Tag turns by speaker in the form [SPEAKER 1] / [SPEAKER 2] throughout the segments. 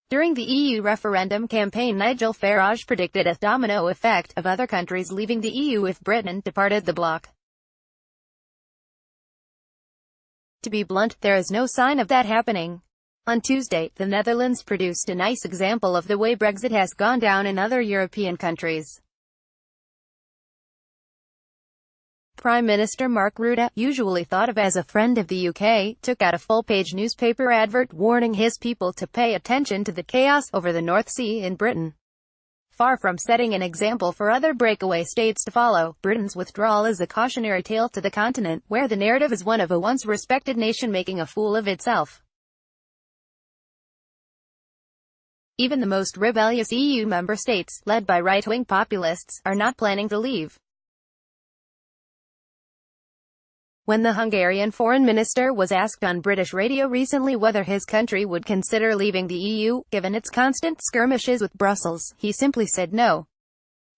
[SPEAKER 1] During the EU referendum campaign, Nigel Farage predicted a domino effect of other countries leaving the EU if Britain departed the bloc. To be blunt, there is no sign of that happening. On Tuesday, the Netherlands produced a nice example of the way Brexit has gone down in other European countries. Prime Minister Mark Rutte, usually thought of as a friend of the UK, took out a full-page newspaper advert warning his people to pay attention to the chaos over the North Sea in Britain. Far from setting an example for other breakaway states to follow, Britain's withdrawal is a cautionary tale to the continent, where the narrative is one of a once respected nation making a fool of itself. Even the most rebellious EU member states, led by right-wing populists, are not planning to leave. When the Hungarian foreign minister was asked on British radio recently whether his country would consider leaving the EU, given its constant skirmishes with Brussels, he simply said no.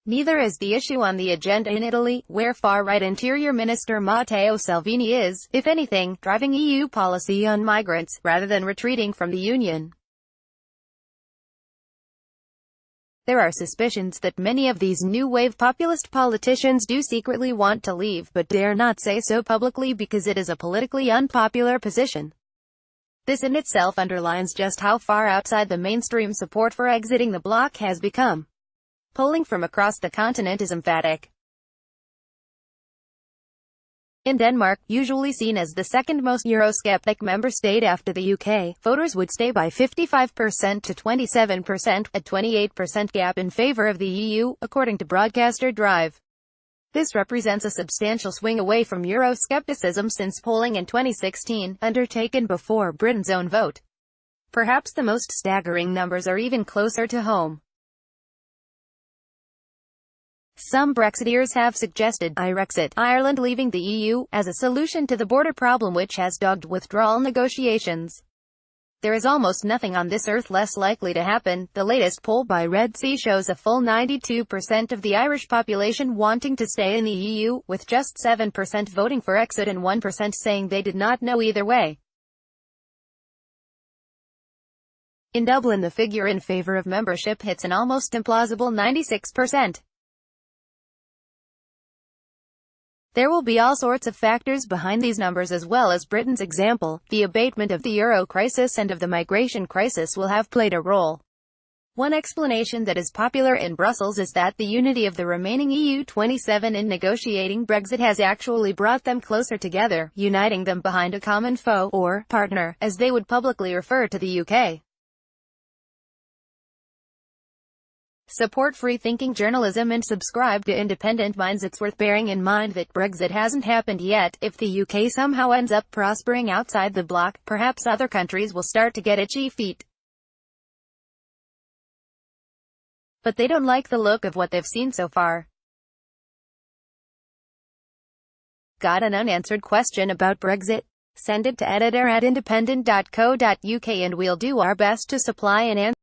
[SPEAKER 1] Neither is the issue on the agenda in Italy, where far-right Interior Minister Matteo Salvini is, if anything, driving EU policy on migrants, rather than retreating from the Union. There are suspicions that many of these new wave populist politicians do secretly want to leave, but dare not say so publicly because it is a politically unpopular position. This in itself underlines just how far outside the mainstream support for exiting the bloc has become. Polling from across the continent is emphatic. In Denmark, usually seen as the second most Eurosceptic member state after the UK, voters would stay by 55% to 27%, a 28% gap in favor of the EU, according to broadcaster Drive. This represents a substantial swing away from Euroscepticism since polling in 2016, undertaken before Britain's own vote. Perhaps the most staggering numbers are even closer to home. Some Brexiteers have suggested Irexit, Ireland leaving the EU, as a solution to the border problem which has dogged withdrawal negotiations. There is almost nothing on this earth less likely to happen. The latest poll by Red C shows a full 92% of the Irish population wanting to stay in the EU, with just 7% voting for exit and 1% saying they did not know either way. In Dublin, the figure in favor of membership hits an almost implausible 96%. There will be all sorts of factors behind these numbers as well as Britain's example. The abatement of the euro crisis and of the migration crisis will have played a role. One explanation that is popular in Brussels is that the unity of the remaining EU 27 in negotiating Brexit has actually brought them closer together, uniting them behind a common foe, or partner, as they would publicly refer to the UK. Support free-thinking journalism and subscribe to Independent Minds. It's worth bearing in mind that Brexit hasn't happened yet. If the UK somehow ends up prospering outside the bloc, perhaps other countries will start to get itchy feet. But they don't like the look of what they've seen so far. Got an unanswered question about Brexit? Send it to editor@independent.co.uk and we'll do our best to supply an answer.